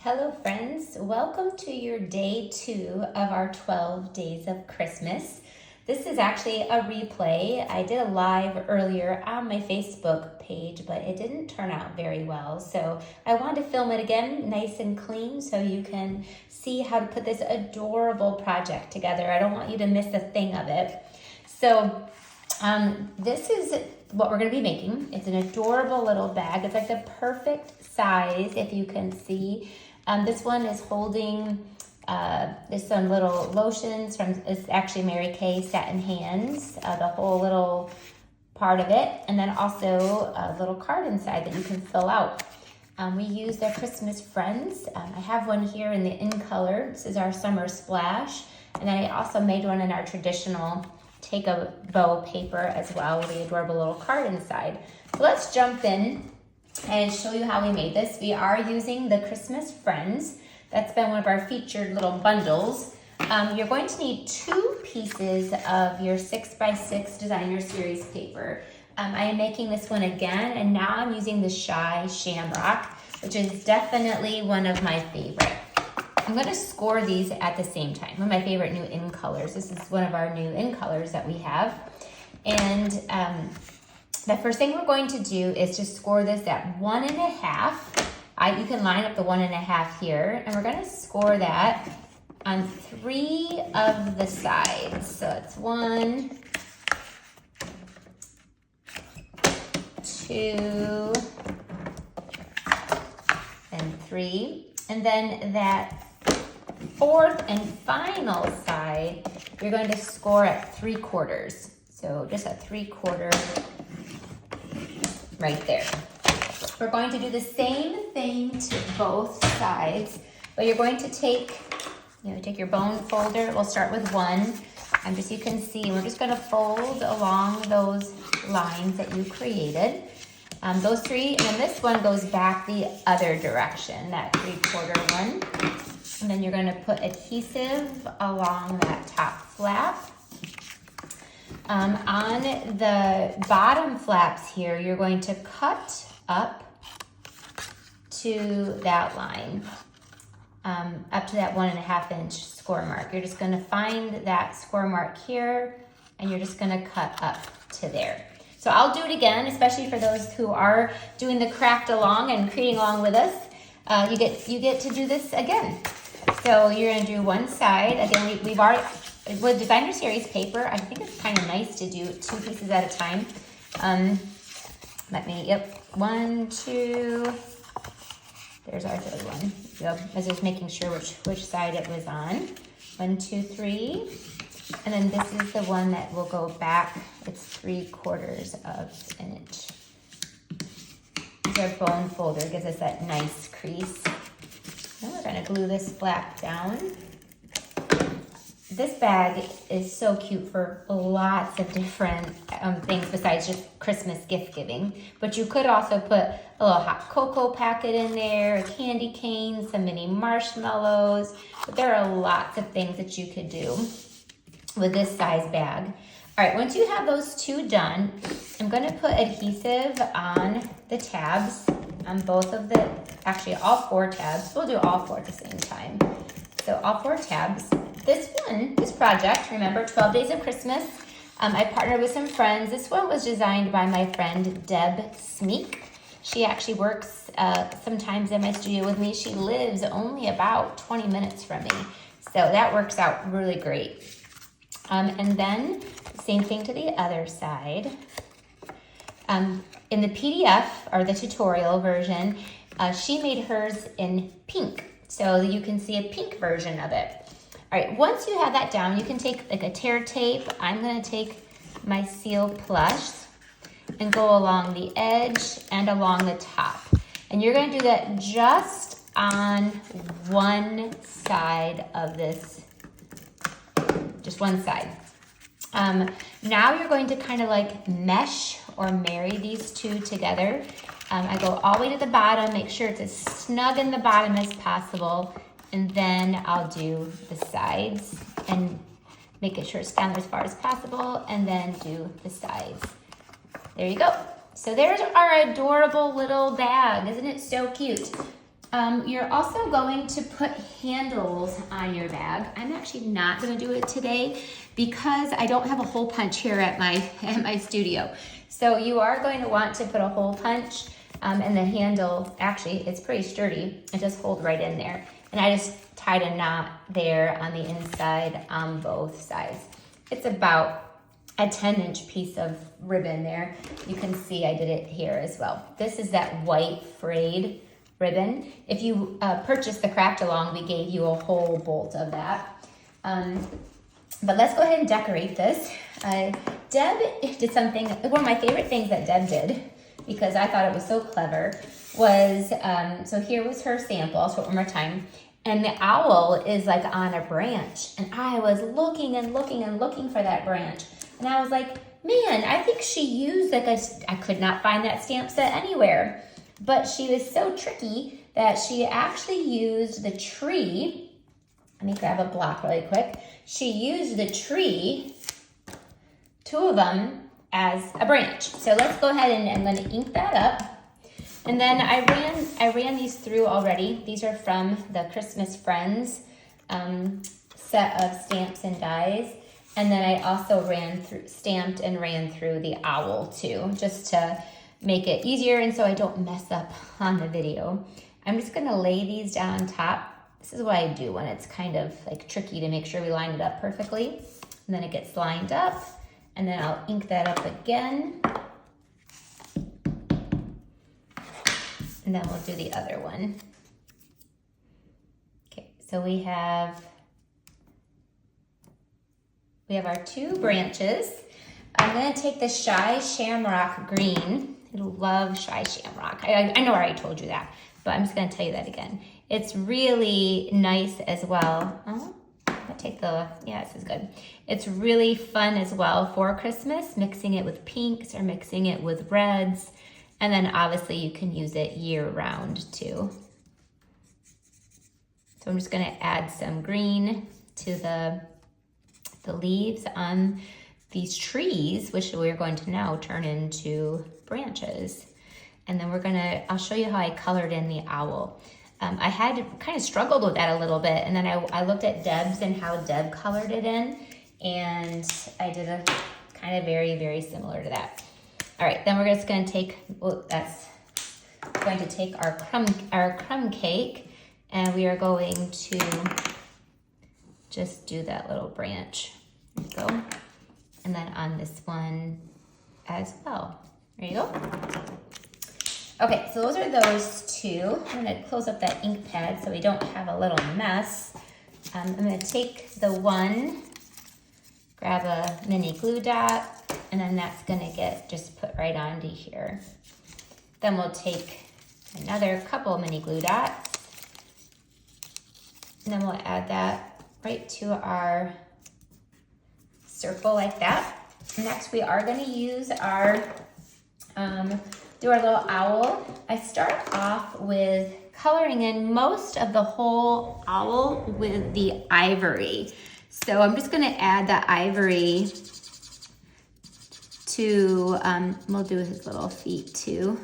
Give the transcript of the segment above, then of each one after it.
Hello friends, welcome to your day 2 of our 12 days of Christmas. This is actually a replay. I did a live earlier on my Facebook page, but it didn't turn out very well. So I wanted to film it again, nice and clean, so you can see how to put this adorable project together. I don't want you to miss a thing of it. So this is what we're going to be making. It's an adorable little bag. It's like the perfect size, if you can see. This one is holding, there's some little lotions from, it's actually Mary Kay Satin Hands, the whole little part of it, and then also a little card inside that you can fill out. We use their Christmas Friends. I have one here in the in color. This is our Summer Splash, and then I also made one in our traditional Take a Bow paper as well with the adorable little card inside. So let's jump in and show you how we made this. We are using the Christmas Friends. That's been one of our featured little bundles. You're going to need 2 pieces of your 6x6 designer series paper. I am making this one again, and now I'm using the Shy Shamrock, which is definitely one of my favorite. I'm going to score these at the same time. One of my favorite new in colors. This is one of our new in colors that we have. And the first thing we're going to do is to score this at 1.5. You can line up the 1.5 here, and we're going to score that on 3 of the sides. So it's 1, 2, and 3. And then that 4th and final side, you're going to score at 3/4. So just a 3/4 right there. We're going to do the same thing to both sides, but you're going to take your bone folder. We'll start with 1. And just you can see, we're just going to fold along those lines that you created. Those 3, and then this one goes back the other direction, that 3/4 one. And then you're going to put adhesive along that top flap. On the bottom flaps here, you're going to cut up to that line, up to that 1.5-inch score mark. You're just going to find that score mark here, and you're just going to cut up to there. So I'll do it again, especially for those who are doing the craft along and creating along with us. You get to do this again. So you're going to do one side. Again, we've already, with designer series paper, I think it's kind of nice to do 2 pieces at a time. 1, 2, there's our 3rd one. Yep, I was just making sure which side it was on. 1, 2, 3. And then this is the one that will go back. It's 3/4 of an inch. This is our bone folder. It gives us that nice crease. Now we're going to glue this flap down. This bag is so cute for lots of different things besides just Christmas gift giving. But you could also put a little hot cocoa packet in there, a candy cane, some mini marshmallows. But there are lots of things that you could do with this size bag. All right, once you have those 2 done, I'm going to put adhesive on the tabs, on both of the, actually all 4 tabs. We'll do all 4 at the same time. So all 4 tabs. This project, remember, 12 Days of Christmas. I partnered with some friends. This one was designed by my friend Deb Smeek. She actually works sometimes in my studio with me. She lives only about 20 minutes from me. So that works out really great. And then same thing to the other side. In the PDF, or the tutorial version, she made hers in pink. So you can see a pink version of it. All right, once you have that down, you can take like a tear tape. I'm gonna take my Seal Plush and go along the edge and along the top. And you're gonna do that just on one side of this, just one side. Now you're going to kind of like mesh or marry these 2 together. I go all the way to the bottom, make sure it's as snug in the bottom as possible, and then I'll do the sides and make it sure it's down as far as possible, and then do the sides. There you go. So there's our adorable little bag. Isn't it so cute? You're also going to put handles on your bag. I'm actually not going to do it today because I don't have a hole punch here at my studio. So you are going to want to put a hole punch, and the handle, actually, it's pretty sturdy. It just holds right in there. And I just tied a knot there on the inside on both sides. It's about a 10-inch piece of ribbon there. You can see I did it here as well. This is that white frayed ribbon. If you purchased the craft along, we gave you a whole bolt of that. But let's go ahead and decorate this. Deb did something, one of my favorite things that Deb did, because I thought it was so clever, was, so here was her sample. I'll show it one more time. And the owl is like on a branch. And I was looking and looking and looking for that branch. And I was like, man, I think she used like I could not find that stamp set anywhere. But she was so tricky that she actually used the tree. Let me grab a block really quick. She used the tree, two of them, as a branch. So let's go ahead and I'm gonna ink that up. And then I ran these through already. These are from the Christmas Friends set of stamps and dies. And then I also stamped and ran through the owl too, just to make it easier and so I don't mess up on the video. I'm just gonna lay these down on top. This is what I do when it's kind of like tricky to make sure we line it up perfectly. And then it gets lined up, and then I'll ink that up again. And then we'll do the other one. Okay, so we have our two branches. I'm gonna take the Shy Shamrock Green. I love Shy Shamrock. I know I already told you that, but I'm just gonna tell you that again. It's really nice as well. Oh, I'll take yeah, this is good. It's really fun as well for Christmas, mixing it with pinks or mixing it with reds. And then obviously you can use it year round too. So I'm just gonna add some green to the leaves on these trees, which we're going to now turn into branches. And then I'll show you how I colored in the owl. I had kind of struggled with that a little bit, and then I looked at Deb's and how Deb colored it in, and I did a kind of very, very similar to that. All right, then we're just gonna take, our crumb cake, and we are going to just do that little branch. There you go. And then on this one as well. There you go. Okay, so those are those two. I'm gonna close up that ink pad so we don't have a little mess. I'm gonna take the one, grab a mini glue dot, and then that's gonna get just put right onto here. Then we'll take another couple mini glue dots, and then we'll add that right to our circle like that. Next, we are gonna use our, do our little owl. I start off with coloring in most of the whole owl with the ivory. So I'm just gonna add the ivory to, we'll do his little feet too.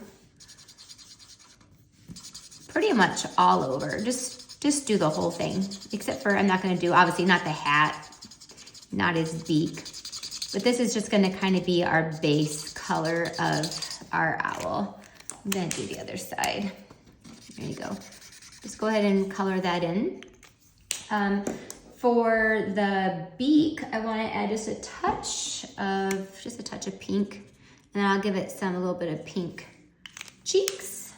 Pretty much all over, just do the whole thing. Except for, I'm not gonna do, obviously not the hat, not his beak. But this is just gonna kind of be our base color of our owl. I'm gonna do the other side. There you go. Just go ahead and color that in. For the beak, I wanna add just a touch of pink, and then I'll give it a little bit of pink cheeks.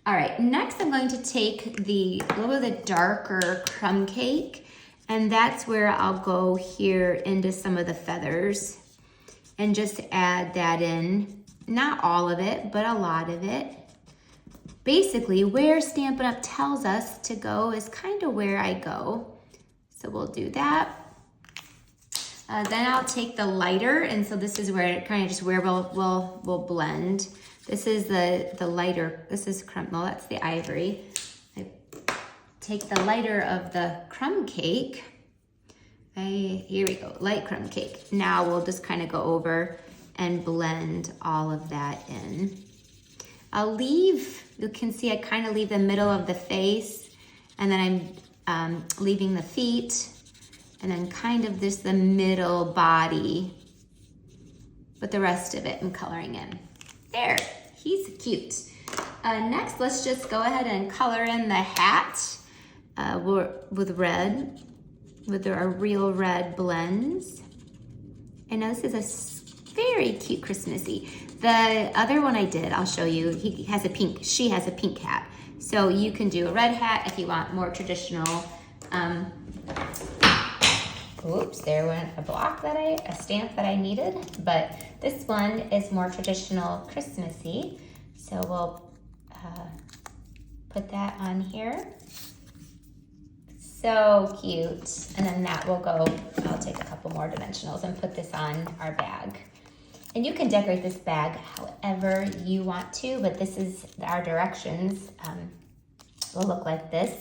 All right, next I'm going to take a little bit of the darker crumb cake, and that's where I'll go here into some of the feathers and just add that in. Not all of it, but a lot of it. Basically, where Stampin' Up! Tells us to go is kind of where I go. So we'll do that. Then I'll take the lighter, and so this is where it kind of just where we'll blend. This is the lighter, this is crumb, well, that's the ivory. I take the lighter of the crumb cake. Here we go, light crumb cake. Now we'll just kind of go over and blend all of that in. I'll leave You can see I kind of leave the middle of the face, and then I'm leaving the feet, and then kind of just the middle body, but the rest of it I'm coloring in. There, he's cute. Next, let's just go ahead and color in the hat with red, with our real red blends. And now this is a very cute Christmassy. The other one I did, I'll show you, she has a pink hat. So you can do a red hat if you want more traditional. Oops, there went a stamp that I needed, but this one is more traditional Christmassy. So we'll put that on here. So cute. And then that will go, I'll take a couple more dimensionals and put this on our bag. And you can decorate this bag however you want to, but this is our directions. Will look like this.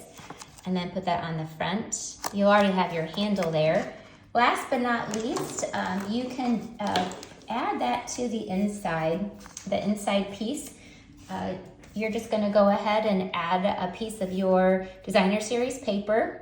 And then put that on the front. You already have your handle there. Last but not least, you can add that to the inside piece. You're just gonna go ahead and add a piece of your designer series paper.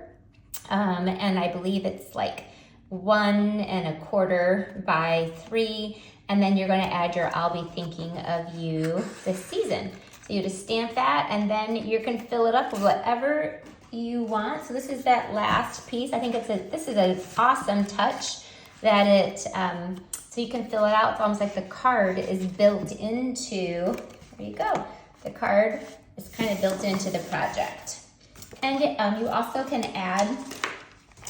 And I believe it's like 1 1/4 by 3. And then you're gonna add your "I'll be thinking of you" this season. So you just stamp that, and then you can fill it up with whatever you want. So this is that last piece. I think this is an awesome touch that it, so you can fill it out. It's almost like the card is built into, there you go. The card is kind of built into the project. And you also can add,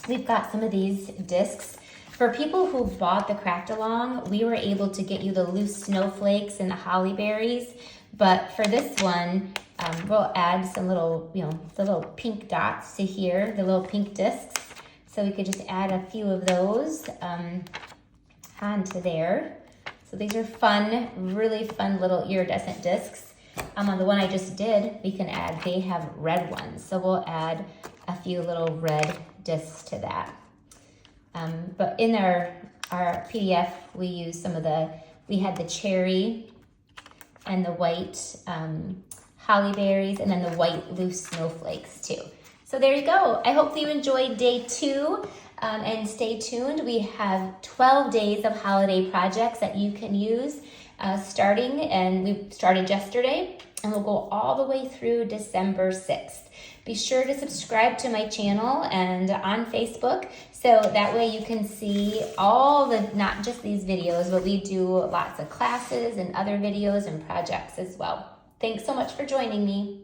we've got some of these discs. For people who bought the craft along, we were able to get you the loose snowflakes and the holly berries. But for this one, we'll add some little, the little pink dots to here, the little pink discs. So we could just add a few of those onto there. So these are fun, really fun little iridescent discs. On the one I just did, we can add, they have red ones. So we'll add a few little red discs to that. But in our PDF, we used we had the cherry and the white holly berries, and then the white loose snowflakes too. So there you go. I hope you enjoyed day 2, and stay tuned. We have 12 days of holiday projects that you can use starting, and we started yesterday, and we'll go all the way through December 6th. Be sure to subscribe to my channel and on Facebook, so that way you can see all not just these videos, but we do lots of classes and other videos and projects as well. Thanks so much for joining me.